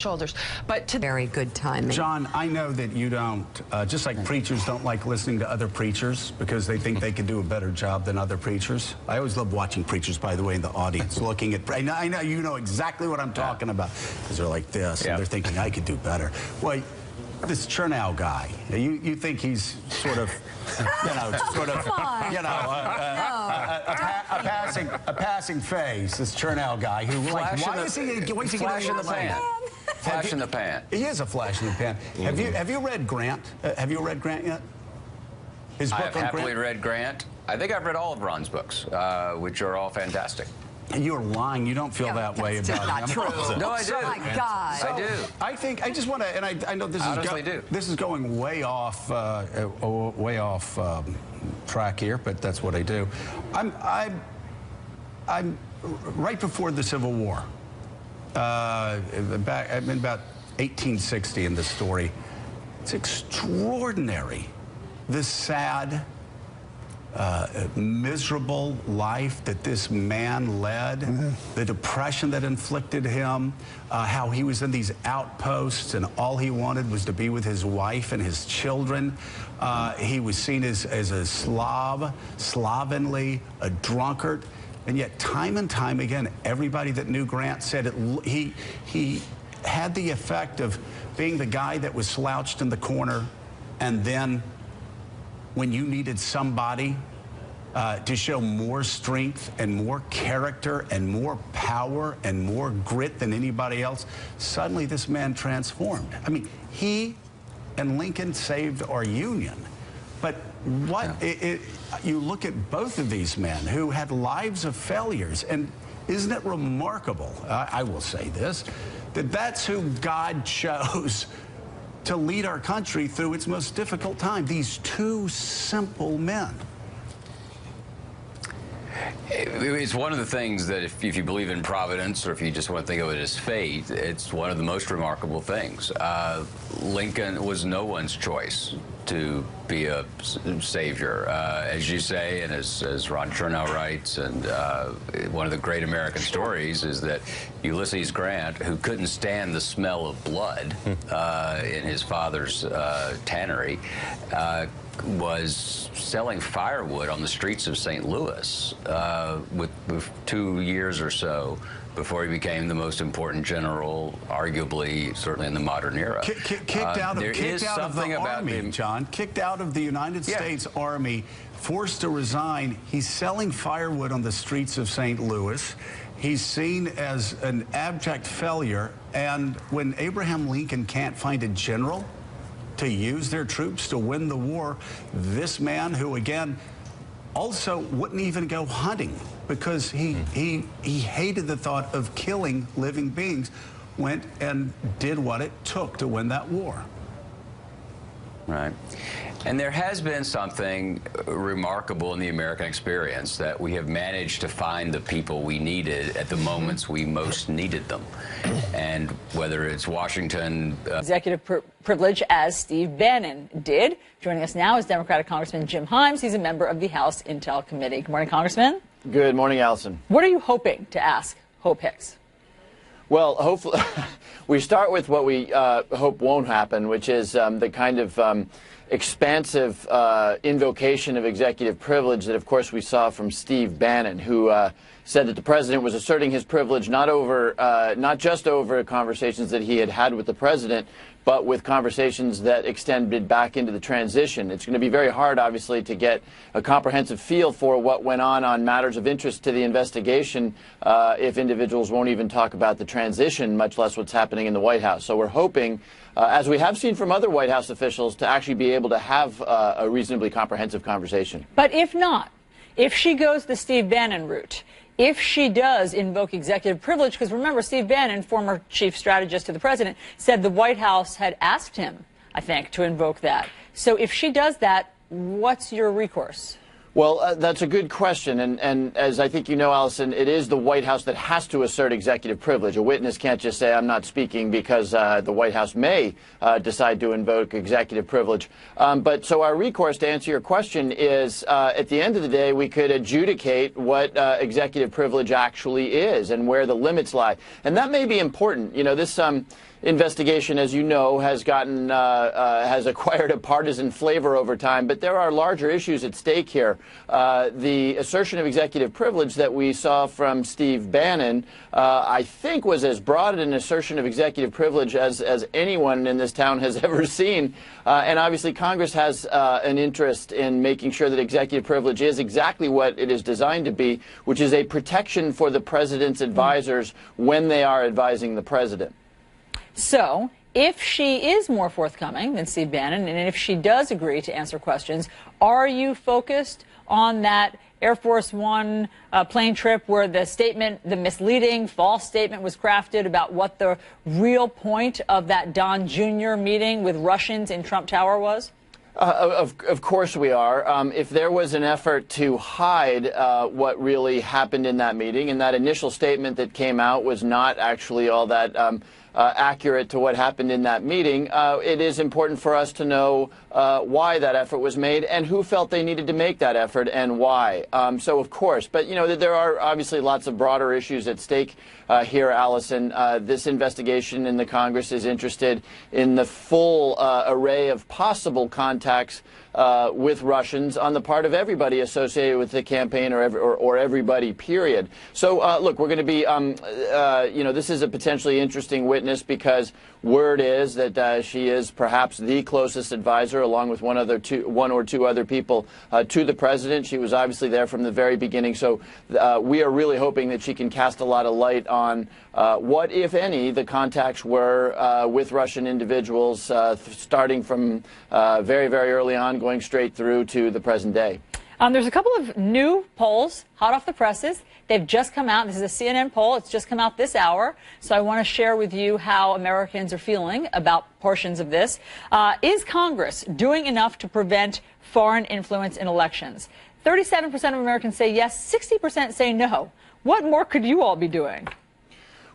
shoulders. But to very good timing. John, I know that you don't, just like preachers don't like listening to other preachers because they think they can do a better job than other preachers. I always love watching preachers, by the way, in the audience, looking at, I know you know exactly what I'm talking about, because they're like this, and they're thinking, I could do better. Well, this Chernow guy, you think he's sort of, a passing phase, this Chernow guy who, like, why is he flash in the pan? Flash in the pan. He is a flash in the pan. Have you read Grant? Have you read Grant yet? His book I have happily read Grant. I think I've read all of Ron's books, which are all fantastic. You're lying. You don't feel that way about not him. True. No, I do. Oh my God. I do. I just want to, and I know this is going way off track here, but that's what I do. I'm right before the Civil War. I'm in about 1860 in this story. It's extraordinary, this sad, miserable life that this man led, the depression that inflicted him, how he was in these outposts and all he wanted was to be with his wife and his children. He was seen as a slovenly, a drunkard. And yet, time and time again, everybody that knew Grant said he had the effect of being the guy that was slouched in the corner, and then when you needed somebody to show more strength and more character and more power and more grit than anybody else, suddenly this man transformed. I mean, he and Lincoln saved our Union. But you look at both of these men who had lives of failures, and isn't it remarkable, I will say this, that's who God chose to lead our country through its most difficult time, these two simple men. It's one of the things that if you believe in providence, or if you just want to think of it as fate, it's one of the most remarkable things. Lincoln was no one's choice to be a savior, as you say, and as Ron Chernow writes, and one of the great American stories is that Ulysses Grant, who couldn't stand the smell of blood in his father's tannery, was selling firewood on the streets of St. Louis with 2 years or so before he became the most important general, arguably, certainly in the modern era. Kicked out of the Army, John. Kicked out of the United States Army, forced to resign. He's selling firewood on the streets of St. Louis. He's seen as an abject failure. And when Abraham Lincoln can't find a general to use their troops to win the war, this man, who again also wouldn't even go hunting because he hated the thought of killing living beings, went and did what it took to win that war. Right. And there has been something remarkable in the American experience, that we have managed to find the people we needed at the moments we most needed them. And whether it's Washington... Executive privilege, as Steve Bannon did. Joining us now is Democratic Congressman Jim Himes. He's a member of the House Intel Committee. Good morning, Congressman. Good morning, Allison. What are you hoping to ask Hope Hicks? Well, hopefully, we start with what we hope won't happen, which is the kind of expansive invocation of executive privilege that, of course, we saw from Steve Bannon, who said that the president was asserting his privilege not just over conversations that he had had with the president, but with conversations that extended back into the transition. It's going to be very hard, obviously, to get a comprehensive feel for what went on matters of interest to the investigation if individuals won't even talk about the transition, much less what's happening in the White House. So we're hoping, as we have seen from other White House officials, to actually be able to have a reasonably comprehensive conversation. But if not, if she goes the Steve Bannon route, if she does invoke executive privilege, because remember, Steve Bannon, former chief strategist to the president, said the White House had asked him, I think, to invoke that. So if she does that, what's your recourse? Well, that's a good question, and as I think you know, Allison, it is the White House that has to assert executive privilege. A witness can't just say, I'm not speaking, because the White House may decide to invoke executive privilege. But so our recourse, to answer your question, is at the end of the day, we could adjudicate what executive privilege actually is and where the limits lie. And that may be important. You know, this investigation, as you know, has gotten has acquired a partisan flavor over time, but there are larger issues at stake here. The assertion of executive privilege that we saw from Steve Bannon, I think, was as broad an assertion of executive privilege as anyone in this town has ever seen. And obviously, Congress has an interest in making sure that executive privilege is exactly what it is designed to be, which is a protection for the president's advisors when they are advising the president. So, if she is more forthcoming than Steve Bannon, and if she does agree to answer questions, are you focused on that Air Force One plane trip where the statement, the misleading, false statement was crafted about what the real point of that Don Jr. meeting with Russians in Trump Tower was? Of course we are. If there was an effort to hide what really happened in that meeting, and that initial statement that came out was not actually all that accurate to what happened in that meeting, it is important for us to know why that effort was made and who felt they needed to make that effort and why. So, of course, but, you know, there are obviously lots of broader issues at stake here, Allison. This investigation in the Congress is interested in the full array of possible contacts with Russians on the part of everybody associated with the campaign, or everybody, period. So, look, we're going to be, you know, this is a potentially interesting witness because word is that she is perhaps the closest advisor, along with one or two other people, to the president. She was obviously there from the very beginning. So we are really hoping that she can cast a lot of light on what, if any, the contacts were with Russian individuals, starting from very, very early on, going straight through to the present day. There's a couple of new polls, hot off the presses. They've just come out. This is a CNN poll. It's just come out this hour. So I want to share with you how Americans are feeling about portions of this. Is Congress doing enough to prevent foreign influence in elections? 37% of Americans say yes, 60% say no. What more could you all be doing?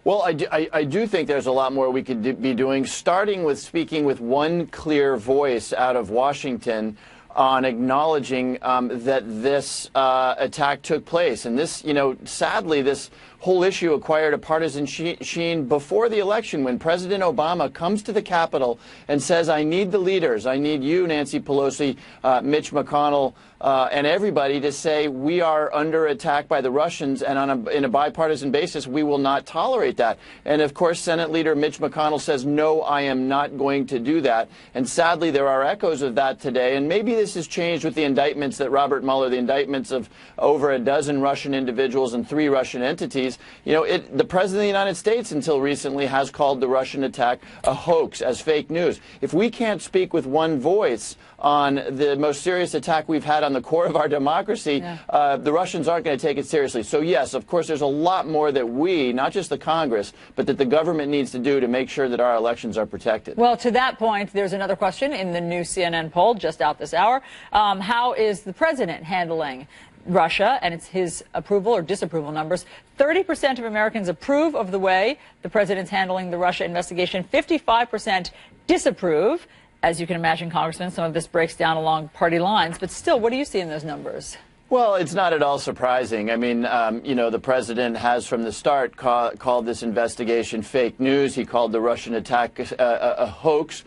Well, I do think there's a lot more we could be doing, starting with speaking with one clear voice out of Washington on acknowledging that this attack took place. And this, you know, sadly, this whole issue acquired a partisan sheen before the election when President Obama comes to the Capitol and says, I need the leaders, I need you, Nancy Pelosi, Mitch McConnell, and everybody to say we are under attack by the Russians, and in a bipartisan basis, we will not tolerate that. And of course, Senate Leader Mitch McConnell says, no, I am not going to do that. And sadly, there are echoes of that today. And maybe this has changed with the indictments that Robert Mueller, the indictments of over a dozen Russian individuals and 3 Russian entities. You know, the President of the United States until recently has called the Russian attack a hoax, as fake news. If we can't speak with one voice on the most serious attack we've had on the core of our democracy, the Russians aren't going to take it seriously. So, yes, of course, there's a lot more that we, not just the Congress, but that the government needs to do to make sure that our elections are protected. Well, to that point, there's another question in the new CNN poll just out this hour. How is the president handling Russia, and it's his approval or disapproval numbers? 30% of Americans approve of the way the president's handling the Russia investigation. 55% disapprove. As you can imagine, Congressman, some of this breaks down along party lines. But still, what do you see in those numbers? Well, it's not at all surprising. I mean, you know, the president has from the start called this investigation fake news. He called the Russian attack a hoax.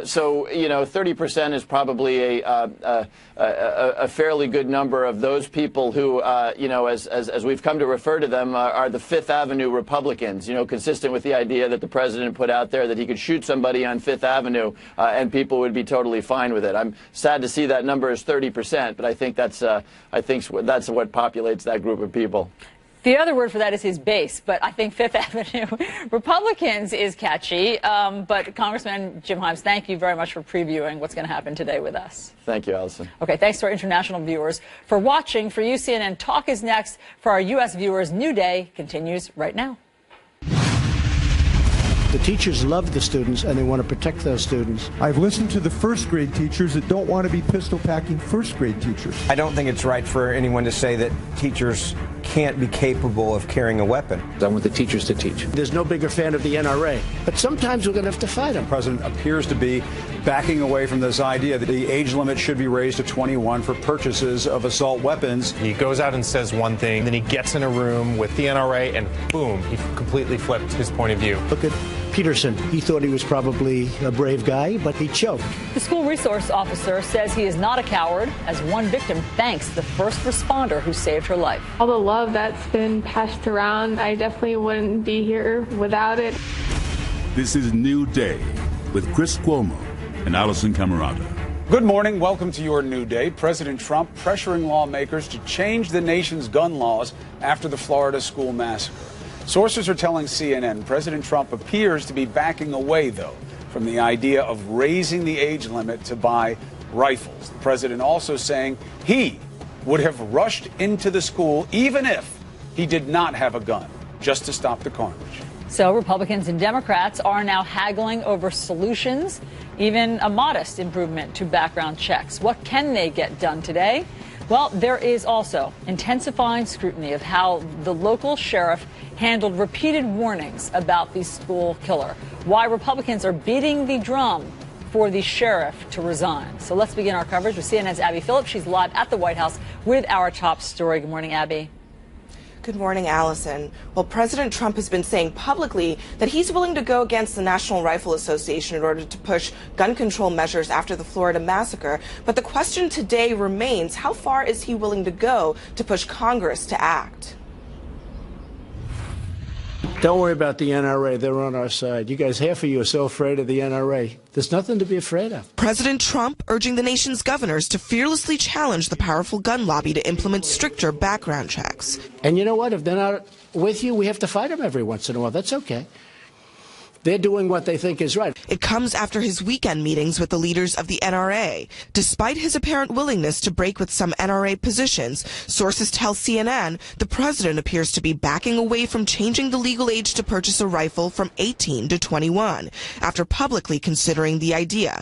So, you know, 30% is probably a fairly good number of those people who, you know, as we've come to refer to them, are the Fifth Avenue Republicans, you know, consistent with the idea that the president put out there that he could shoot somebody on Fifth Avenue and people would be totally fine with it. I'm sad to see that number is 30%, but I think that's what populates that group of people. The other word for that is his base, but I think Fifth Avenue Republicans is catchy. But Congressman Jim Himes, thank you very much for previewing what's going to happen today with us. Thank you, Allison. Okay, thanks to our international viewers for watching. For you, CNN Talk is next. For our U.S. viewers, New Day continues right now. The teachers love the students, and they want to protect those students. I've listened to the first grade teachers that don't want to be pistol packing first grade teachers. I don't think it's right for anyone to say that teachers can't be capable of carrying a weapon. I want the teachers to teach. There's no bigger fan of the NRA, but sometimes we're going to have to fight them. The president appears to be backing away from this idea that the age limit should be raised to 21 for purchases of assault weapons. He goes out and says one thing, then he gets in a room with the NRA, and boom, he completely flipped his point of view. Look at Peterson. He thought he was probably a brave guy, but he choked. The school resource officer says he is not a coward, as one victim thanks the first responder who saved her life. All the love that's been passed around, I definitely wouldn't be here without it. This is New Day with Chris Cuomo and Allison Camerata. Good morning. Welcome to your New Day. President Trump pressuring lawmakers to change the nation's gun laws after the Florida school massacre. Sources are telling CNN President Trump appears to be backing away, though, from the idea of raising the age limit to buy rifles. The president also saying he would have rushed into the school even if he did not have a gun, just to stop the carnage. So Republicans and Democrats are now haggling over solutions, even a modest improvement to background checks. What can they get done today? Well, there is also intensifying scrutiny of how the local sheriff handled repeated warnings about the school killer. Why Republicans are beating the drum for the sheriff to resign. So let's begin our coverage with CNN's Abby Phillips. She's live at the White House with our top story. Good morning, Abby. Good morning, Allison. Well, President Trump has been saying publicly that he's willing to go against the National Rifle Association in order to push gun control measures after the Florida massacre. But the question today remains, how far is he willing to go to push Congress to act? Don't worry about the NRA. They're on our side. You guys, half of you are so afraid of the NRA. There's nothing to be afraid of. President Trump urging the nation's governors to fearlessly challenge the powerful gun lobby to implement stricter background checks. And you know what? If they're not with you, we have to fight them every once in a while. That's okay. They're doing what they think is right. It comes after his weekend meetings with the leaders of the NRA. Despite his apparent willingness to break with some NRA positions, sources tell CNN the president appears to be backing away from changing the legal age to purchase a rifle from 18 to 21, after publicly considering the idea.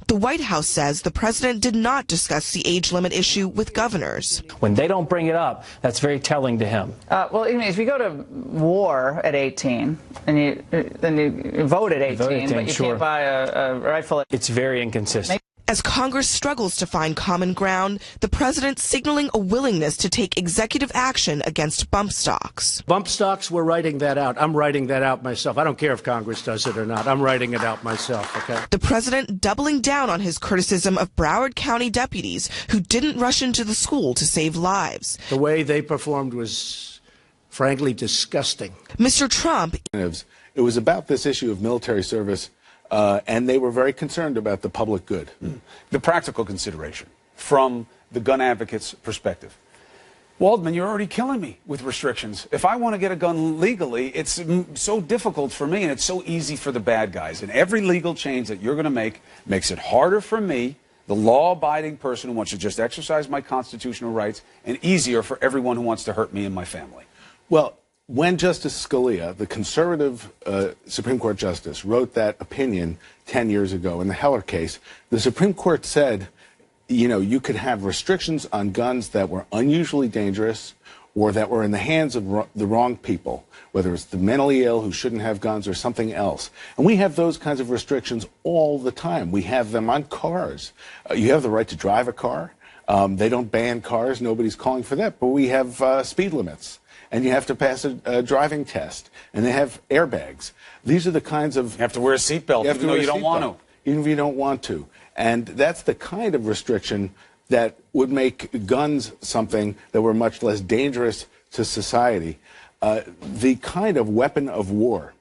The White House says the president did not discuss the age limit issue with governors. When they don't bring it up, that's very telling to him. Well, if you go to war at 18 and you vote at 18, but you can't buy a rifle. It's very inconsistent. As Congress struggles to find common ground, the president signaling a willingness to take executive action against bump stocks. Bump stocks, we're writing that out. I'm writing that out myself. I don't care if Congress does it or not. I'm writing it out myself, okay? The president doubling down on his criticism of Broward County deputies who didn't rush into the school to save lives. The way they performed was, frankly, disgusting. Mr. Trump. It was about this issue of military service. And they were very concerned about the public good. The practical consideration from the gun advocate's perspective. Waldman, you're already killing me with restrictions. If I want to get a gun legally, it's so difficult for me and it's so easy for the bad guys. And every legal change that you're going to make makes it harder for me, the law-abiding person who wants to just exercise my constitutional rights, and easier for everyone who wants to hurt me and my family. Well, when Justice Scalia, the conservative Supreme Court justice, wrote that opinion 10 years ago in the Heller case, the Supreme Court said, you know, you could have restrictions on guns that were unusually dangerous or that were in the hands of the wrong people, whether it's the mentally ill who shouldn't have guns or something else. And we have those kinds of restrictions all the time. We have them on cars. You have the right to drive a car. They don't ban cars. Nobody's calling for that. But we have speed limits. And you have to pass a driving test, and they have airbags. These are the kinds of... You have to wear a seatbelt even though you don't want to. Even if you don't want to. And that's the kind of restriction that would make guns something that were much less dangerous to society. The kind of weapon of war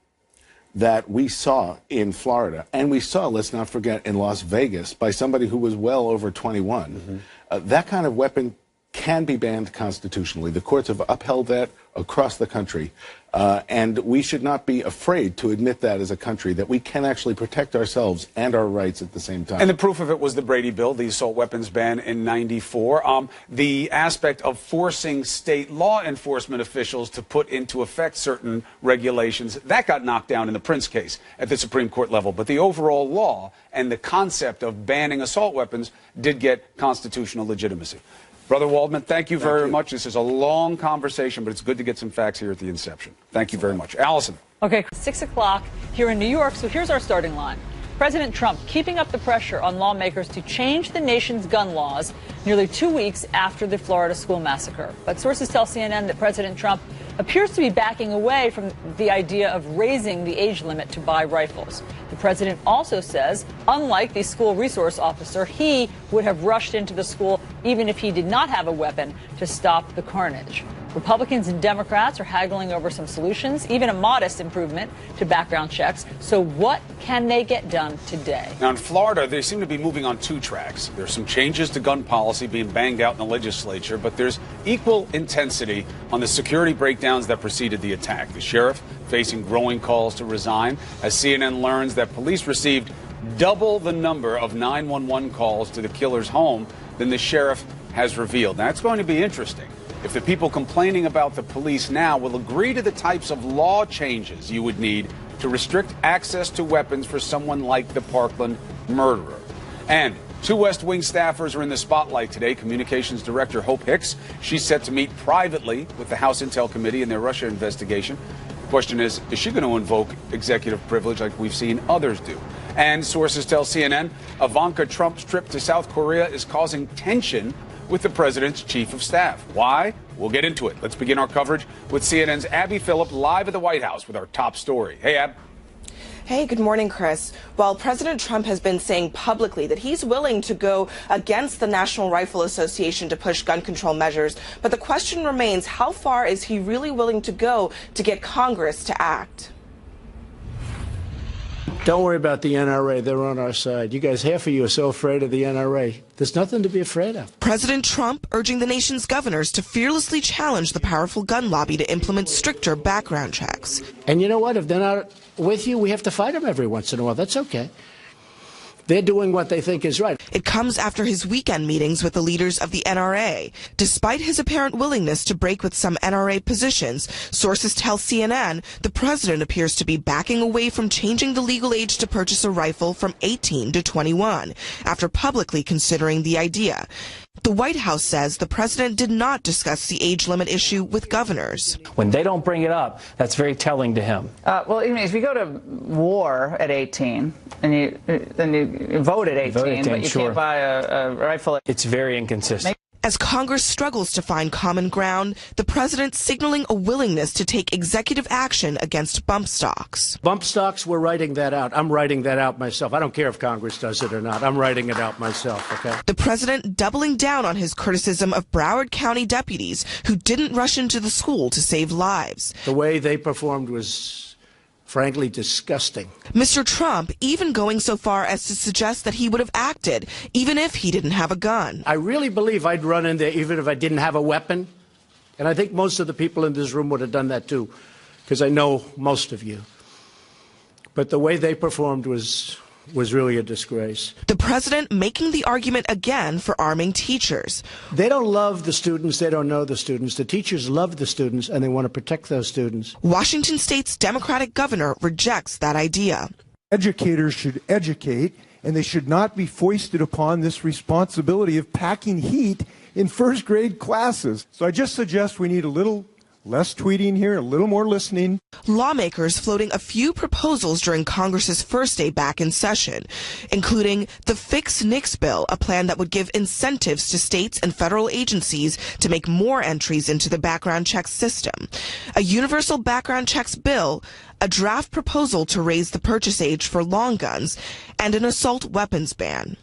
that we saw in Florida, and we saw, let's not forget, in Las Vegas, by somebody who was well over 21, that kind of weapon can be banned constitutionally. The courts have upheld that across the country, and we should not be afraid to admit that as a country, that we can actually protect ourselves and our rights at the same time. And the proof of it was the Brady Bill, the assault weapons ban in '94. The aspect of forcing state law enforcement officials to put into effect certain regulations, that got knocked down in the Prince case at the Supreme Court level. But the overall law and the concept of banning assault weapons did get constitutional legitimacy. Brother Waldman, thank you very much. This is a long conversation, but it's good to get some facts here at the inception. Thank you very much. Allison. Okay, 6 o'clock here in New York, so here's our starting line. President Trump keeping up the pressure on lawmakers to change the nation's gun laws nearly 2 weeks after the Florida school massacre. But sources tell CNN that President Trump appears to be backing away from the idea of raising the age limit to buy rifles. The president also says, unlike the school resource officer, he would have rushed into the school even if he did not have a weapon to stop the carnage. Republicans and Democrats are haggling over some solutions, even a modest improvement to background checks. So what can they get done today? Now, in Florida, they seem to be moving on two tracks. There's some changes to gun policy being banged out in the legislature, but there's equal intensity on the security breakdowns that preceded the attack. The sheriff facing growing calls to resign as CNN learns that police received double the number of 911 calls to the killer's home than the sheriff has revealed. Now, it's going to be interesting if the people complaining about the police now will agree to the types of law changes you would need to restrict access to weapons for someone like the Parkland murderer. And two West Wing staffers are in the spotlight today. Communications Director Hope Hicks, she's set to meet privately with the House Intel Committee in their Russia investigation. The question is she going to invoke executive privilege like we've seen others do? And sources tell CNN Ivanka Trump's trip to South Korea is causing tension with the president's chief of staff. Why? We'll get into it. Let's begin our coverage with CNN's Abby Phillip live at the White House with our top story. Hey, Ab. Hey, good morning, Chris. While President Trump has been saying publicly that he's willing to go against the National Rifle Association to push gun control measures, but the question remains, how far is he really willing to go to get Congress to act? Don't worry about the NRA. They're on our side. You guys, half of you are so afraid of the NRA. There's nothing to be afraid of. President Trump urging the nation's governors to fearlessly challenge the powerful gun lobby to implement stricter background checks. And you know what? If they're not with you, we have to fight them every once in a while. That's okay. They're doing what they think is right. It comes after his weekend meetings with the leaders of the NRA. Despite his apparent willingness to break with some NRA positions, sources tell CNN the president appears to be backing away from changing the legal age to purchase a rifle from 18 to 21, after publicly considering the idea. The White House says the president did not discuss the age limit issue with governors. When they don't bring it up, that's very telling to him. Well, if you go to war at 18 and you vote at 18, but you can't buy a rifle. It's very inconsistent. As Congress struggles to find common ground, the president signaling a willingness to take executive action against bump stocks. Bump stocks, we're writing that out. I'm writing that out myself. I don't care if Congress does it or not. I'm writing it out myself, okay? The president doubling down on his criticism of Broward County deputies who didn't rush into the school to save lives. The way they performed was frankly disgusting. Mr. Trump even going so far as to suggest that he would have acted even if he didn't have a gun. I really believe I'd run in there even if I didn't have a weapon. And I think most of the people in this room would have done that too, because I know most of you. But the way they performed was really a disgrace. The president making the argument again for arming teachers. They don't love the students. They don't know the students. The teachers love the students, and they want to protect those students. Washington State's Democratic governor rejects that idea. Educators should educate, and they should not be foisted upon this responsibility of packing heat in first grade classes. So I just suggest we need a little less tweeting here, a little more listening. Lawmakers floating a few proposals during Congress's first day back in session, including the Fix NICS bill, a plan that would give incentives to states and federal agencies to make more entries into the background check system, a universal background checks bill, a draft proposal to raise the purchase age for long guns, and an assault weapons ban.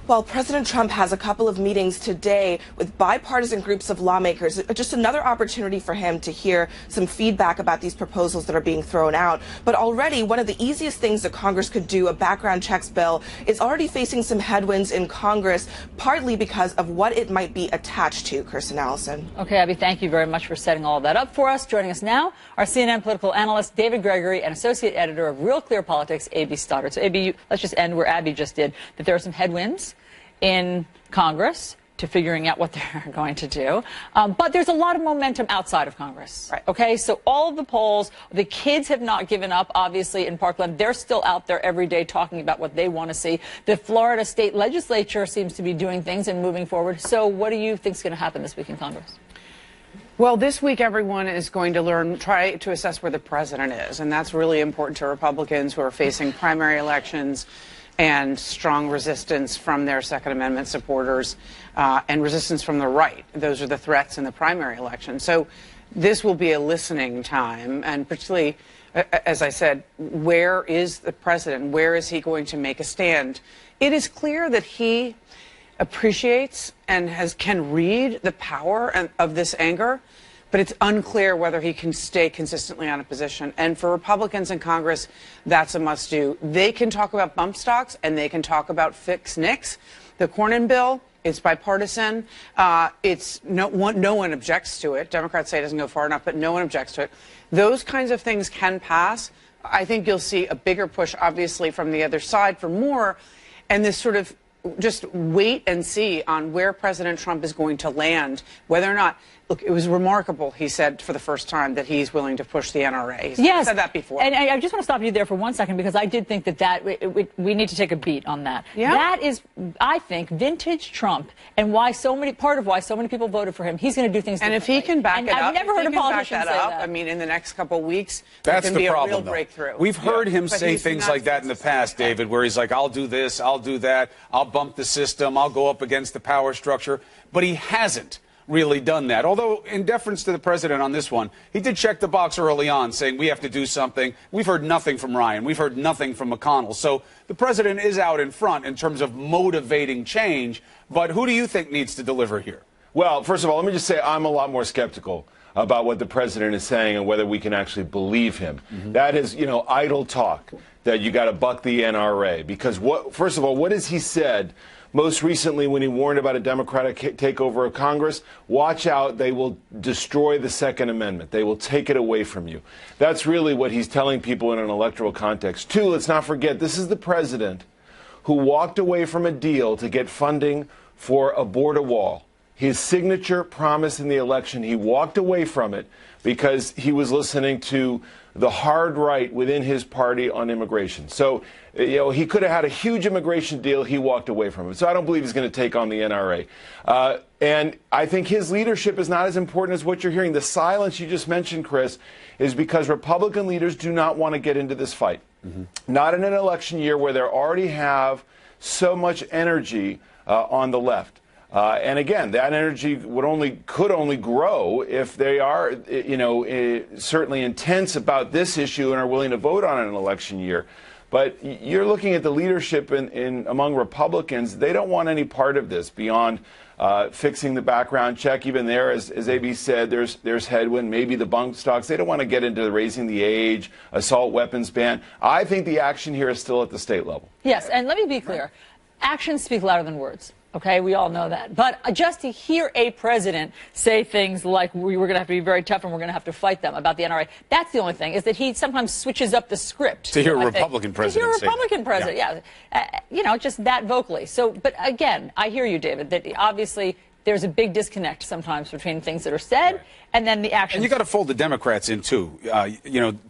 While President Trump has a couple of meetings today with bipartisan groups of lawmakers, just another opportunity for him to hear some feedback about these proposals that are being thrown out. But already, one of the easiest things that Congress could do, a background checks bill, is already facing some headwinds in Congress, partly because of what it might be attached to. Kirsten Allison. Okay, Abby, thank you very much for setting all of that up for us. Joining us now, our CNN political analyst, David Gregory, and associate editor of Real Clear Politics, A.B. Stoddard. So, A.B., let's just end where Abby just did, that there are some headwinds in Congress to figuring out what they're going to do. But there's a lot of momentum outside of Congress. Right. Okay, so all of the polls, the kids have not given up, obviously, in Parkland. They're still out there every day talking about what they want to see. The Florida state legislature seems to be doing things and moving forward. So what do you think is going to happen this week in Congress? Well, this week, everyone is going to try to assess where the president is. And that's really important to Republicans who are facing primary elections and strong resistance from their Second Amendment supporters and resistance from the right. Those are the threats in the primary election. So this will be a listening time, and particularly, as I said, where is the president? Where is he going to make a stand? It is clear that he appreciates and can read the power of this anger, but it's unclear whether he can stay consistently on a position. And for Republicans in Congress, that's a must-do. They can talk about bump stocks and they can talk about fix NICS. The Cornyn bill, it's bipartisan. No one objects to it. Democrats say it doesn't go far enough, but no one objects to it. Those kinds of things can pass. I think you'll see a bigger push, obviously, from the other side for more, and this sort of just wait and see on where President Trump is going to land, whether or not. Look, it was remarkable, he said for the first time, that he's willing to push the NRA. He's said that before. And I just want to stop you there for 1 second, because I did think that we need to take a beat on that. Yeah. That is, I think, vintage Trump, and part of why so many people voted for him. He's going to do things differently. And if he can back it up, I've never heard a politician say that. I mean, in the next couple of weeks, that's there can be the problem, a real breakthrough. We've heard him say things like that in the past, David, where he's like, I'll do this, I'll do that, I'll bump the system, I'll go up against the power structure. But he hasn't really done that. Although, in deference to the president on this one, he did check the box early on, saying we have to do something. We've heard nothing from Ryan. We've heard nothing from McConnell. So the president is out in front in terms of motivating change. But who do you think needs to deliver here? Well, first of all, let me just say I'm a lot more skeptical about what the president is saying and whether we can actually believe him. That is, idle talk that you got to buck the NRA. Because, first of all, what has he said most recently when he warned about a Democratic takeover of Congress? Watch out, they will destroy the Second Amendment. They will take it away from you. That's really what he's telling people in an electoral context. Two, let's not forget, this is the president who walked away from a deal to get funding for a border wall. His signature promise in the election, he walked away from it because he was listening to the hard right within his party on immigration. So, he could have had a huge immigration deal. He walked away from it. So I don't believe he's going to take on the NRA. And I think his leadership is not as important as what you're hearing. The silence you just mentioned, Chris, is because Republican leaders do not want to get into this fight. Not in an election year where they already have so much energy on the left. And again, that energy could only grow if they are, certainly intense about this issue and are willing to vote on it in an election year. But you're looking at the leadership among Republicans. They don't want any part of this beyond fixing the background check. Even there, as AB said, there's headwind, maybe the bump stocks. They don't want to get into raising the age, assault weapons ban. I think the action here is still at the state level. Yes, and let me be clear. Actions speak louder than words. Okay, we all know that. But just to hear a president say things like we're going to have to be very tough and we're going to have to fight them about the NRA, that's the only thing, is that he sometimes switches up the script. To hear a Republican president say that. To hear a Republican president, yeah. Just that vocally. So, but again, I hear you, David, that obviously there's a big disconnect sometimes between things that are said and then the actions. And you got to fold the Democrats in, too.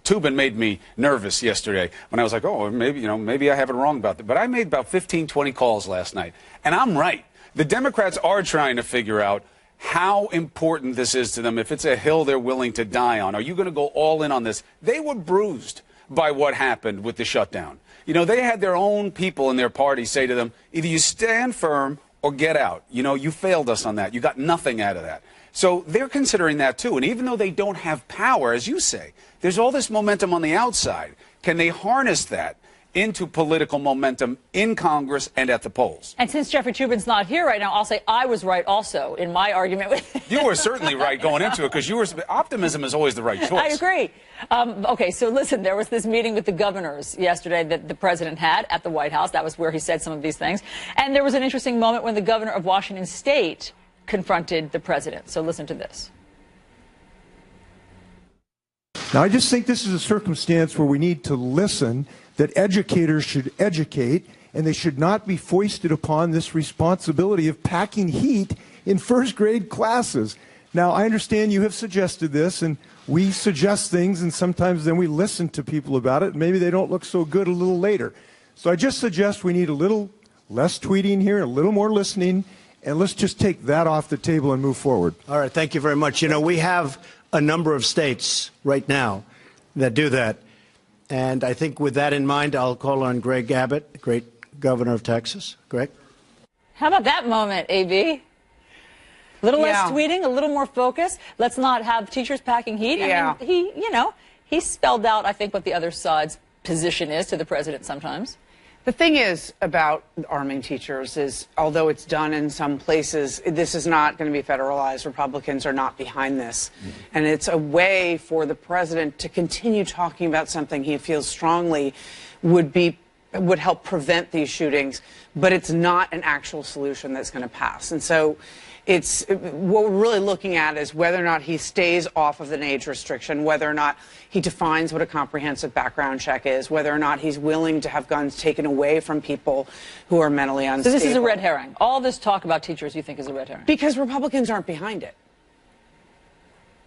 Tubin made me nervous yesterday when I was like, maybe I have it wrong about that. But I made about 15, 20 calls last night. And I'm right. The Democrats are trying to figure out how important this is to them, if it's a hill they're willing to die on. Are you going to go all in on this? They were bruised by what happened with the shutdown. They had their own people in their party say to them, either you stand firm or get out. You failed us on that. You got nothing out of that. So they're considering that, too. And even though they don't have power, as you say, there's all this momentum on the outside. Can they harness that into political momentum in Congress and at the polls? And since Jeffrey Toobin's not here right now, I'll say I was right also in my argument with him. You were certainly right going into it, because optimism is always the right choice. I agree. Okay, so listen, there was this meeting with the governors yesterday that the president had at the White House. That was where he said some of these things. And there was an interesting moment when the governor of Washington State confronted the president. So listen to this. Now, I just think this is a circumstance where we need to listen, that educators should educate, and they should not be foisted upon this responsibility of packing heat in first grade classes. Now, I understand you have suggested this, and we suggest things, and sometimes then we listen to people about it. Maybe they don't look so good a little later. So I just suggest we need a little less tweeting here, a little more listening, and let's just take that off the table and move forward. All right, thank you very much. We have a number of states right now that do that. And I think with that in mind, I'll call on Greg Abbott, great governor of Texas. Greg? How about that moment, AB? A little less tweeting, a little more focus. Let's not have teachers packing heat. Yeah. I mean, he spelled out, I think, what the other side's position is to the president sometimes. The thing is about arming teachers is, although it's done in some places, this is not going to be federalized. Republicans are not behind this. And it's a way for the president to continue talking about something he feels strongly would help prevent these shootings, but it's not an actual solution that's going to pass. And so what we're really looking at is whether or not he stays off of an age restriction, whether or not he defines what a comprehensive background check is, whether or not he's willing to have guns taken away from people who are mentally unstable. So this is a red herring. All this talk about teachers you think is a red herring? Because Republicans aren't behind it.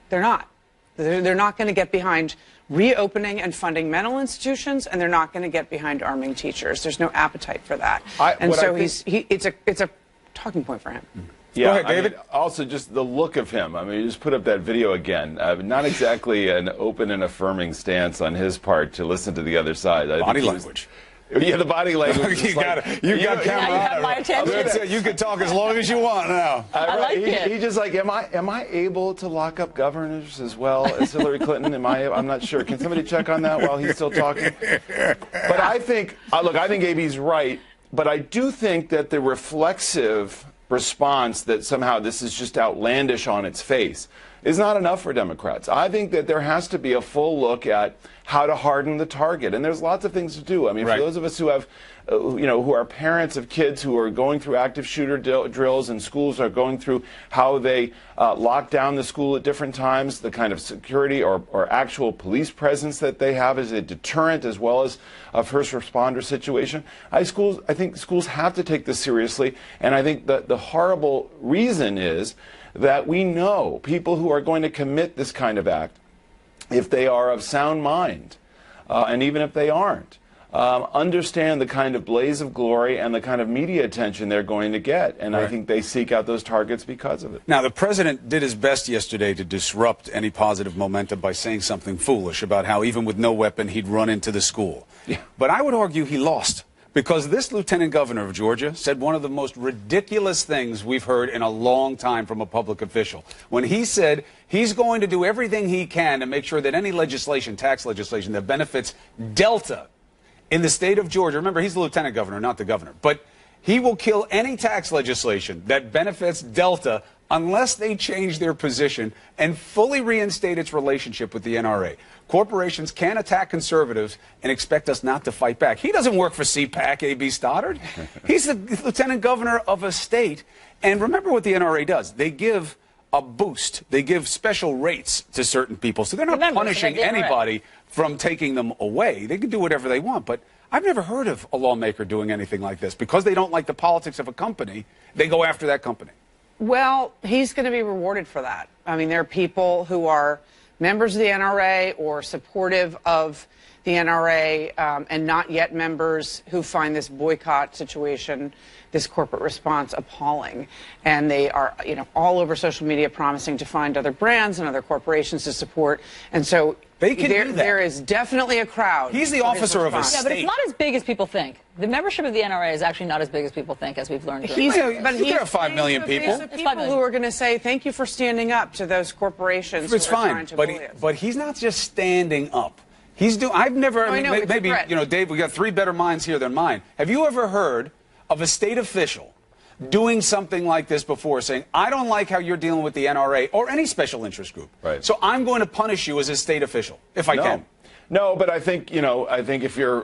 They're not. They're not going to get behind reopening and funding mental institutions, and they're not going to get behind arming teachers. There's no appetite for that. It's a talking point for him. Yeah, Go ahead, David. I mean, also, just the look of him. I mean, you just put up that video again. Not exactly an open and affirming stance on his part to listen to the other side. Body language. Yeah, the body language. you got camera my attention. You can talk as long as you want now. I like it. He just like, am I able to lock up governors as well as Hillary Clinton? I'm not sure. Can somebody check on that while he's still talking? But I think, I think AB's right. But I do think that the reflexive response that somehow this is just outlandish on its face is not enough for Democrats. I think that there has to be a full look at how to harden the target, and there's lots of things to do. I mean, for those of us who have, who are parents of kids who are going through active shooter drills, and schools are going through how they lock down the school at different times, the kind of security or actual police presence that they have as a deterrent as well as a first responder situation. I think schools have to take this seriously, and I think that the horrible reason is that we know people who are going to commit this kind of act, if they are of sound mind, and even if they aren't, understand the kind of blaze of glory and the kind of media attention they're going to get. And I think they seek out those targets because of it. Now, the president did his best yesterday to disrupt any positive momentum by saying something foolish about how even with no weapon he'd run into the school. Yeah. But I would argue he lost. Because this lieutenant governor of Georgia said one of the most ridiculous things we've heard in a long time from a public official. When he said he's going to do everything he can to make sure that any legislation, tax legislation, that benefits Delta in the state of Georgia, remember, he's the lieutenant governor, not the governor, but he will kill any tax legislation that benefits Delta unless they change their position and fully reinstate its relationship with the NRA. Corporations can't attack conservatives and expect us not to fight back. He doesn't work for CPAC, A.B. Stoddard. He's the lieutenant governor of a state. And remember what the NRA does. They give a boost. They give special rates to certain people. So they're not punishing anybody from taking them away. They can do whatever they want. But I've never heard of a lawmaker doing anything like this. Because they don't like the politics of a company, they go after that company. Well, he's going to be rewarded for that. I mean, there are people who are members of the NRA or supportive of the NRA and not yet members who find this boycott situation, this corporate response, appalling. And they are, all over social media promising to find other brands and other corporations to support. And so they can do that. There is definitely a crowd. He's the officer of a state. Yeah, but it's not as big as people think. The membership of the NRA is actually not as big as people think, as we've learned. But there are 5 million people. People who are going to say, thank you for standing up to those corporations who are trying to bully us. But he's not just standing up. He's doing. I've never. Maybe Dave. We got 3 better minds here than mine. Have you ever heard of a state official doing something like this before, saying, I don't like how you're dealing with the NRA or any special interest group, so I'm going to punish you as a state official if I can? No, but I think, if you're,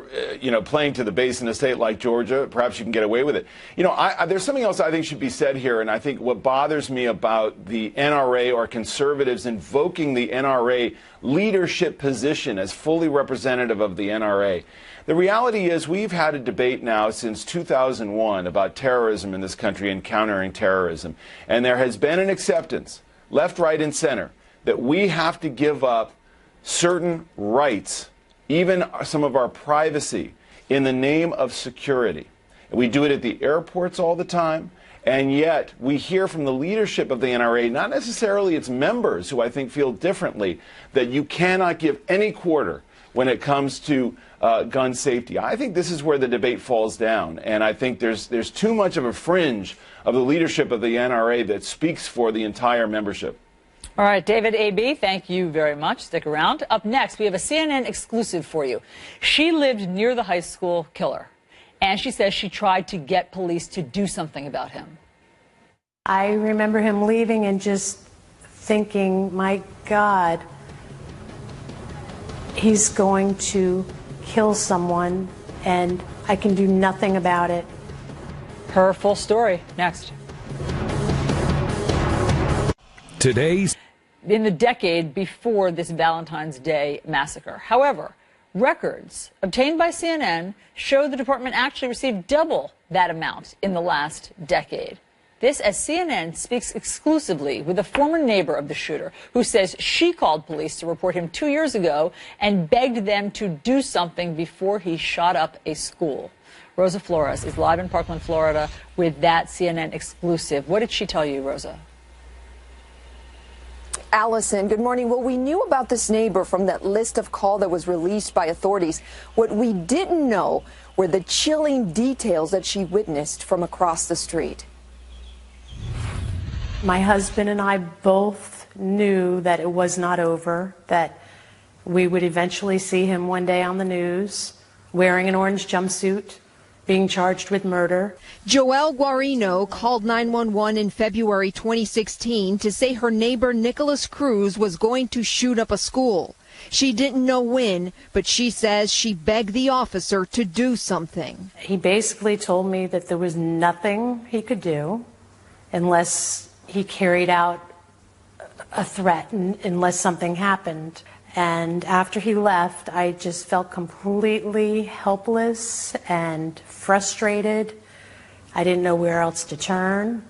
playing to the base in a state like Georgia, perhaps you can get away with it. There's something else I think should be said here, and I think what bothers me about the NRA or conservatives invoking the NRA leadership position as fully representative of the NRA. The reality is we've had a debate now since 2001 about terrorism in this country and countering terrorism, and there has been an acceptance, left, right, and center, that we have to give up certain rights, even some of our privacy, in the name of security. We do it at the airports all the time, and yet we hear from the leadership of the NRA, not necessarily its members who I think feel differently, that you cannot give any quarter when it comes to gun safety. I think this is where the debate falls down, and I think there's too much of a fringe of the leadership of the NRA that speaks for the entire membership. All right, David A.B., thank you very much. Stick around. Up next, we have a CNN exclusive for you. She lived near the high school killer, and she says she tried to get police to do something about him. I remember him leaving and just thinking, my God, he's going to kill someone, and I can do nothing about it. Her full story next. Today's in the decade before this Valentine's Day massacre. However, records obtained by CNN show the department actually received double that amount in the last decade. This as CNN speaks exclusively with a former neighbor of the shooter who says she called police to report him 2 years ago and begged them to do something before he shot up a school. Rosa Flores is live in Parkland, Florida with that CNN exclusive. What did she tell you, Rosa? Allison, good morning. Well, we knew about this neighbor from that list of call that was released by authorities. What we didn't know were the chilling details that she witnessed from across the street. My husband and I both knew that it was not over, that we would eventually see him one day on the news wearing an orange jumpsuit, being charged with murder. Joelle Guarino called 911 in February 2016 to say her neighbor Nicholas Cruz was going to shoot up a school. She didn't know when, but she says she begged the officer to do something. He basically told me that there was nothing he could do unless he carried out a threat, unless something happened. And after he left, I just felt completely helpless and frustrated. I didn't know where else to turn.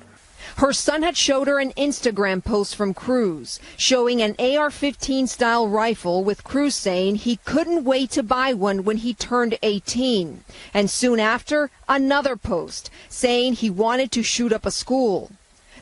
Her son had showed her an Instagram post from Cruz showing an AR-15 style rifle, with Cruz saying he couldn't wait to buy one when he turned 18. And soon after, another post saying he wanted to shoot up a school.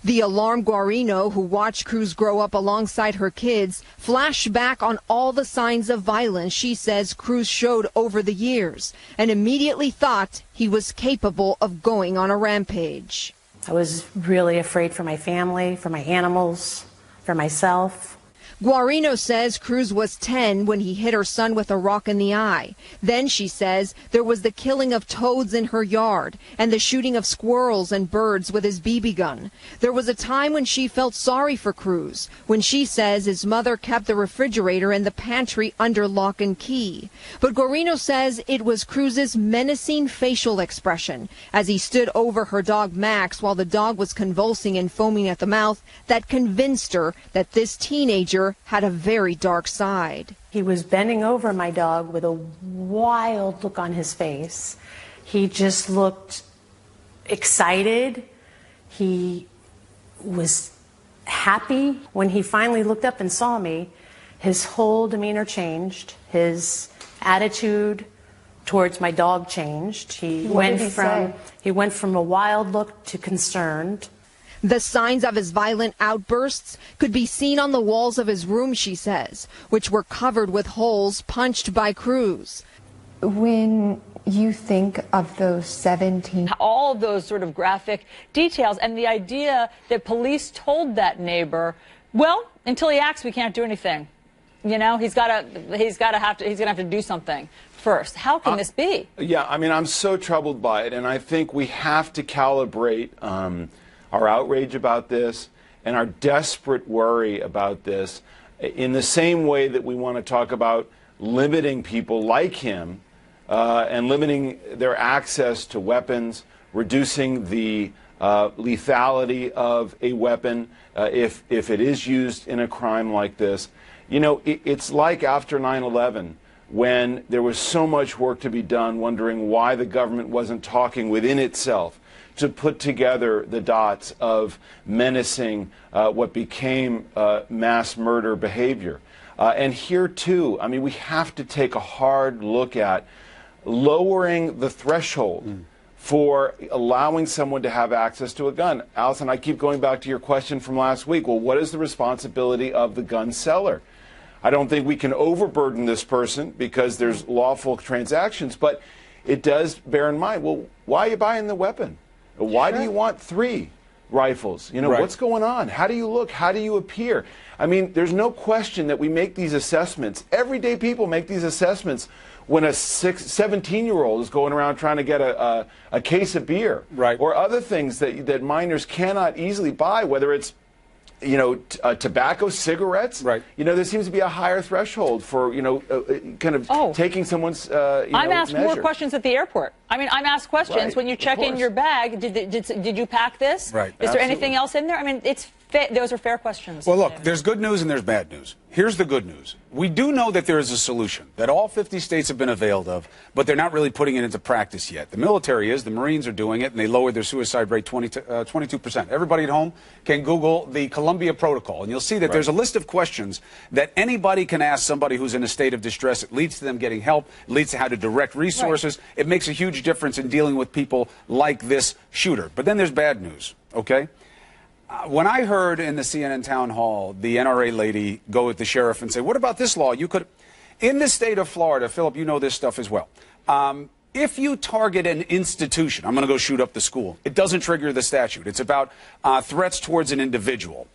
The alarmed Guarino, who watched Cruz grow up alongside her kids, flashed back on all the signs of violence she says Cruz showed over the years and immediately thought he was capable of going on a rampage. I was really afraid for my family, for my animals, for myself. Guarino says Cruz was 10 when he hit her son with a rock in the eye. Then, she says, there was the killing of toads in her yard and the shooting of squirrels and birds with his BB gun. There was a time when she felt sorry for Cruz, when she says his mother kept the refrigerator and the pantry under lock and key. But Guarino says it was Cruz's menacing facial expression as he stood over her dog Max while the dog was convulsing and foaming at the mouth that convinced her that this teenager had a very dark side. He was bending over my dog with a wild look on his face. He just looked excited. He was happy. When he finally looked up and saw me, his whole demeanor changed. His attitude towards my dog changed. He went from a wild look to concerned. The signs of his violent outbursts could be seen on the walls of his room, she says, which were covered with holes punched by Cruz. When you think of those 17... All of those sort of graphic details and the idea that police told that neighbor, well, until he acts, we can't do anything. You know, he's gonna have to do something first. How can this be? Yeah, I mean, I'm so troubled by it, and I think we have to calibrate our outrage about this and our desperate worry about this in the same way that we want to talk about limiting people like him and limiting their access to weapons, reducing the lethality of a weapon if it is used in a crime like this. You know, it's like after 9/11 when there was so much work to be done, wondering why the government wasn't talking within itself to put together the dots of menacing what became mass murder behavior. And here, too, I mean, we have to take a hard look at lowering the threshold for allowing someone to have access to a gun. Allison, I keep going back to your question from last week. Well, what is the responsibility of the gun seller? I don't think we can overburden this person because there's lawful transactions, but it does bear in mind, well, why are you buying the weapon? Why do you want 3 rifles? You know, what's going on? How do you look? How do you appear? I mean, there's no question that we make these assessments. Everyday people make these assessments when a 17-year-old is going around trying to get a case of beer, or other things that minors cannot easily buy, whether it's tobacco, cigarettes. You know, there seems to be a higher threshold for, kind of taking someone's, I'm asked more measure. questions at the airport. I mean, I'm asked questions when you check in your bag. Did you pack this? Is there anything else in there? I mean, those are fair questions. Well, look, there's good news and there's bad news. Here's the good news. We do know that there is a solution that all 50 states have been availed of, but they're not really putting it into practice yet. The military is, the Marines are doing it, and they lowered their suicide rate 22%. Everybody at home can Google the Columbia Protocol, and you'll see that there's a list of questions that anybody can ask somebody who's in a state of distress. It leads to them getting help. It leads to how to direct resources. It makes a huge difference in dealing with people like this shooter. But then there's bad news, okay? When I heard in the CNN town hall the NRA lady go at the sheriff and say, what about this law? You could, in the state of Florida, Philip, you know this stuff as well. If you target an institution, I'm going to go shoot up the school, it doesn't trigger the statute. It's about threats towards an individual.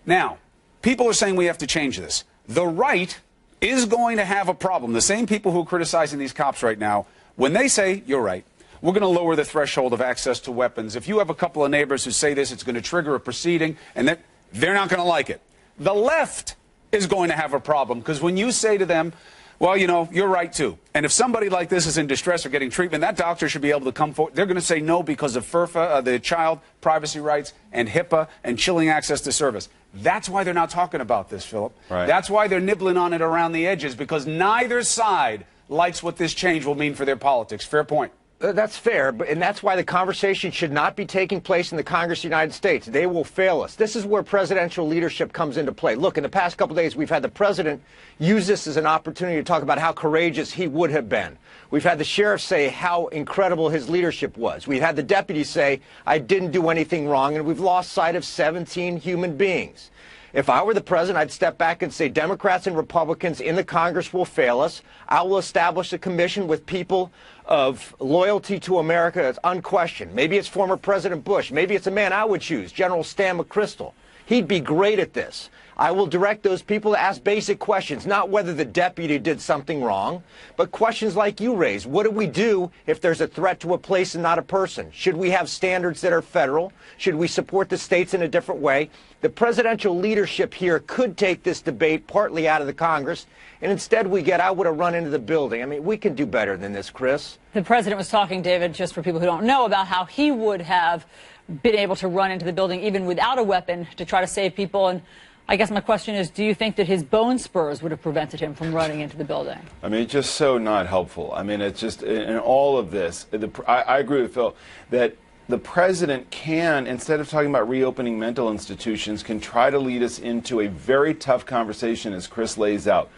Now, people are saying we have to change this. The right is going to have a problem. The same people who are criticizing these cops right now, when they say, you're right, we're going to lower the threshold of access to weapons. If you have a couple of neighbors who say this, it's going to trigger a proceeding, and they're not going to like it. The left is going to have a problem, because when you say to them, well, you know, you're right, too. And if somebody like this is in distress or getting treatment, that doctor should be able to come forward. They're going to say no because of FERPA, the child privacy rights, and HIPAA, and chilling access to service. That's why they're not talking about this, Philip. That's why they're nibbling on it around the edges, because neither side likes what this change will mean for their politics. Fair point. That's fair, and that's why the conversation should not be taking place in the Congress of the United States. They will fail us. This is where presidential leadership comes into play. Look, in the past couple of days, we've had the president use this as an opportunity to talk about how courageous he would have been. We've had the sheriff say how incredible his leadership was. We've had the deputy say, I didn't do anything wrong, and we've lost sight of 17 human beings. If I were the president, I'd step back and say Democrats and Republicans in the Congress will fail us. I will establish a commission with people of loyalty to America that's unquestioned. Maybe it's former President Bush. Maybe it's a man I would choose, General Stan McChrystal. He'd be great at this. I will direct those people to ask basic questions, not whether the deputy did something wrong, but questions like you raised. What do we do if there's a threat to a place and not a person? Should we have standards that are federal? Should we support the states in a different way? The presidential leadership here could take this debate partly out of the Congress, and instead we get, I would have run into the building. I mean, we can do better than this, Chris. The president was talking, David, just for people who don't know, about how he would have been able to run into the building even without a weapon to try to save people. And I guess my question is, do you think that his bone spurs would have prevented him from running into the building? I mean, it's just so not helpful. I mean, it's just, in all of this, I agree with Phil that the president can, instead of talking about reopening mental institutions, can try to lead us into a very tough conversation, as Chris lays out.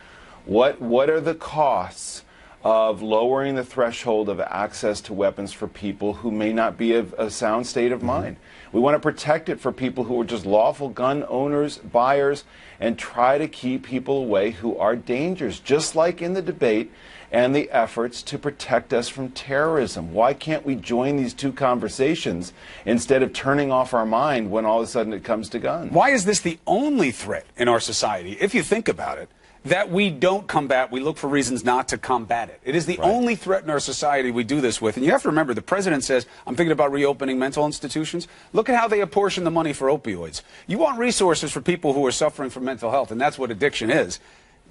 What are the costs of lowering the threshold of access to weapons for people who may not be of a sound state of mind? We want to protect it for people who are just lawful gun owners, buyers, and try to keep people away who are dangerous, just like in the debate and the efforts to protect us from terrorism. Why can't we join these two conversations instead of turning off our mind when all of a sudden it comes to guns? Why is this the only threat in our society, if you think about it, that we don't combat? We look for reasons not to combat it. It is the only threat in our society we do this with. And you have to remember, the president says, I'm thinking about reopening mental institutions. Look at how they apportion the money for opioids. You want resources for people who are suffering from mental health, and that's what addiction is.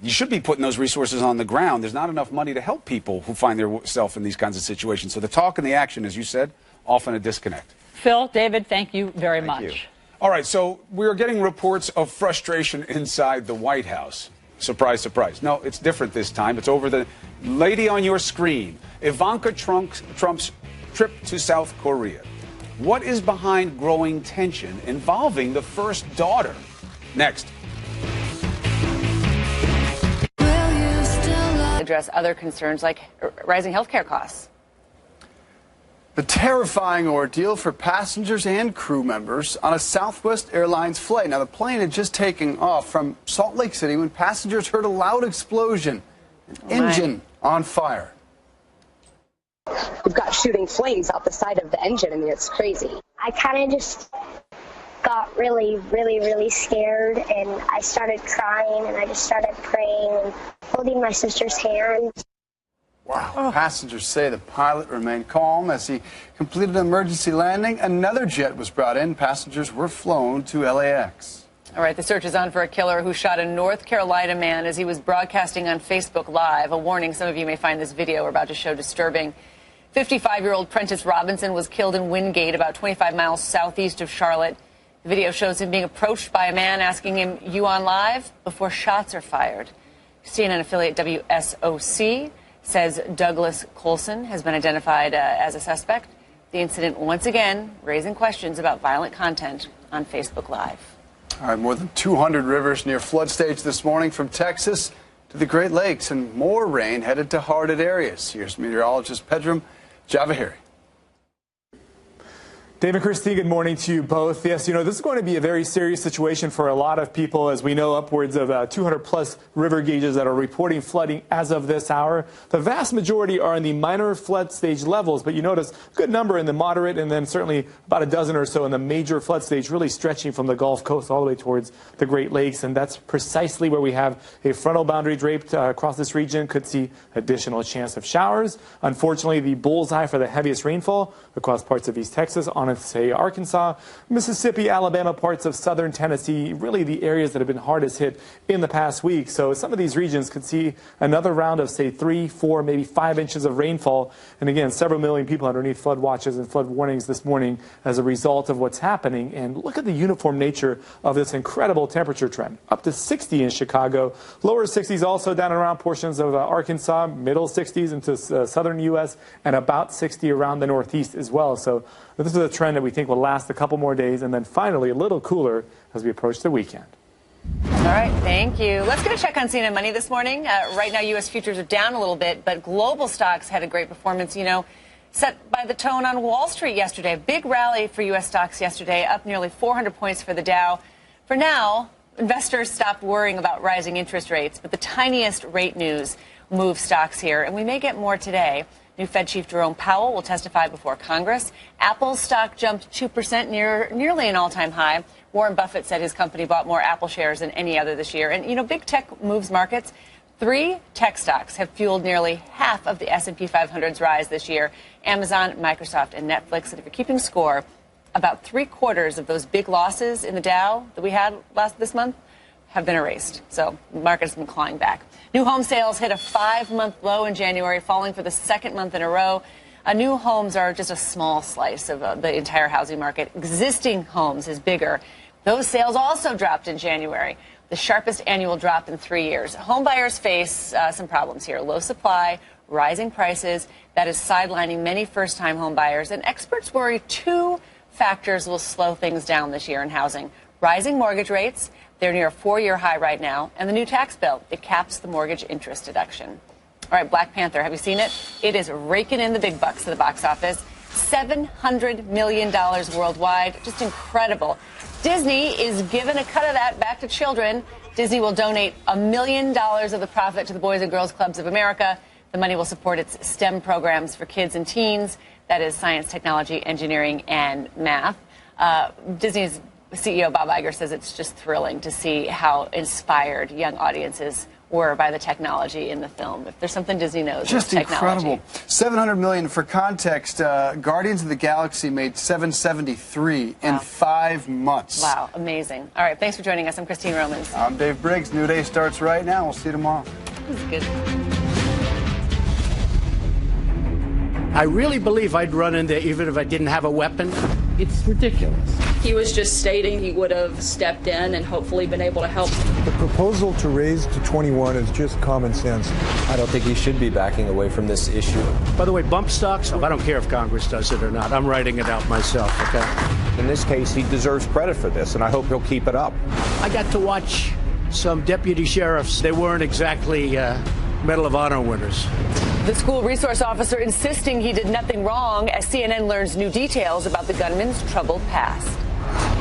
You should be putting those resources on the ground. There's not enough money to help people who find themselves in these kinds of situations. So the talk and the action, as you said, often a disconnect. Phil, David, thank you very much. All right, so we're getting reports of frustration inside the White House. Surprise, surprise. No, it's different this time. It's over the lady on your screen, Ivanka Trump's trip to South Korea. What is behind growing tension involving the first daughter? Next. Address other concerns like rising health care costs. The terrifying ordeal for passengers and crew members on a Southwest Airlines flight. Now, the plane had just taken off from Salt Lake City when passengers heard a loud explosion, an engine on fire. We've got shooting flames out the side of the engine. I mean, it's crazy. I kind of just got really scared, and I started crying, and I just started praying and holding my sister's hand. Wow. Passengers say the pilot remained calm as he completed an emergency landing. Another jet was brought in. Passengers were flown to LAX. All right, the search is on for a killer who shot a North Carolina man as he was broadcasting on Facebook Live. A warning, some of you may find this video we're about to show disturbing. 55-year-old Prentice Robinson was killed in Wingate, about 25 miles southeast of Charlotte. The video shows him being approached by a man asking him, "You on live?" before shots are fired. CNN affiliate WSOC says Douglas Colson has been identified as a suspect. The incident once again raising questions about violent content on Facebook Live. All right, more than 200 rivers near flood stage this morning from Texas to the Great Lakes, and more rain headed to hard-hit areas. Here's meteorologist Pedram Javahiri. Dave and Christine, good morning to you both. Yes, you know, this is going to be a very serious situation for a lot of people. As we know, upwards of 200-plus river gauges that are reporting flooding as of this hour. The vast majority are in the minor flood stage levels, but you notice a good number in the moderate, and then certainly about a dozen or so in the major flood stage, really stretching from the Gulf Coast all the way towards the Great Lakes. And that's precisely where we have a frontal boundary draped across this region. Could see additional chance of showers. Unfortunately, the bullseye for the heaviest rainfall across parts of East Texas, on say Arkansas, Mississippi, Alabama, parts of southern Tennessee, really the areas that have been hardest hit in the past week. So some of these regions could see another round of, say, 3, 4, maybe 5 inches of rainfall. And again, several million people underneath flood watches and flood warnings this morning as a result of what's happening. And look at the uniform nature of this incredible temperature trend. Up to 60 in Chicago, lower 60s also down around portions of Arkansas, middle 60s into southern U.S., and about 60 around the Northeast as well. So this is a trend that we think will last a couple more days, and then finally a little cooler as we approach the weekend. All right, thank you. Let's get a check on CNN Money this morning. Right now, U.S. futures are down a little bit, but global stocks had a great performance, you know, set by the tone on Wall Street yesterday. A big rally for U.S. stocks yesterday, up nearly 400 points for the Dow. For now, investors stopped worrying about rising interest rates, but the tiniest rate news moves stocks here, and we may get more today. New Fed Chief Jerome Powell will testify before Congress. Apple's stock jumped 2%, nearly an all-time high. Warren Buffett said his company bought more Apple shares than any other this year. And, you know, big tech moves markets. 3 tech stocks have fueled nearly half of the S&P 500's rise this year. Amazon, Microsoft, and Netflix. And if you're keeping score, about 3/4 of those big losses in the Dow that we had this month have been erased. So the market has been clawing back. New home sales hit a 5-month low in January, falling for the second month in a row. New homes are just a small slice of the entire housing market. Existing homes is bigger. Those sales also dropped in January, the sharpest annual drop in 3 years. Home buyers face some problems here. Low supply, rising prices. That is sidelining many first-time home buyers. And experts worry 2 factors will slow things down this year in housing. Rising mortgage rates. They're near a 4-year high right now. And the new tax bill, it caps the mortgage interest deduction. All right, Black Panther, have you seen it? It is raking in the big bucks to the box office. $700 million worldwide. Just incredible. Disney is giving a cut of that back to children. Disney will donate $1 million of the profit to the Boys and Girls Clubs of America. The money will support its STEM programs for kids and teens. That is science, technology, engineering, and math. Disney's CEO Bob Iger says it's just thrilling to see how inspired young audiences were by the technology in the film. If there's something Disney knows, just it's technology. Incredible. $700 million for context. Guardians of the Galaxy made $773 in 5 months. Wow, amazing. All right, thanks for joining us. I'm Christine Romans. I'm Dave Briggs. New day starts right now. We'll see you tomorrow. This is good. I really believe I'd run in there even if I didn't have a weapon. It's ridiculous. He was just stating he would have stepped in and hopefully been able to help. The proposal to raise to 21 is just common sense. I don't think he should be backing away from this issue. By the way, bump stocks, I don't care if Congress does it or not. I'm writing it out myself, okay? In this case, he deserves credit for this, and I hope he'll keep it up. I got to watch some deputy sheriffs. They weren't exactly Medal of Honor winners. The school resource officer insisting he did nothing wrong as CNN learns new details about the gunman's troubled past.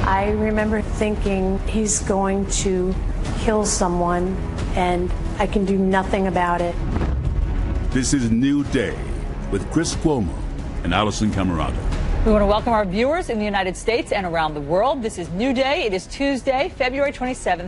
I remember thinking he's going to kill someone and I can do nothing about it. This is New Day with Chris Cuomo and Allison Camerata. We want to welcome our viewers in the United States and around the world. This is New Day. It is Tuesday, February 27th.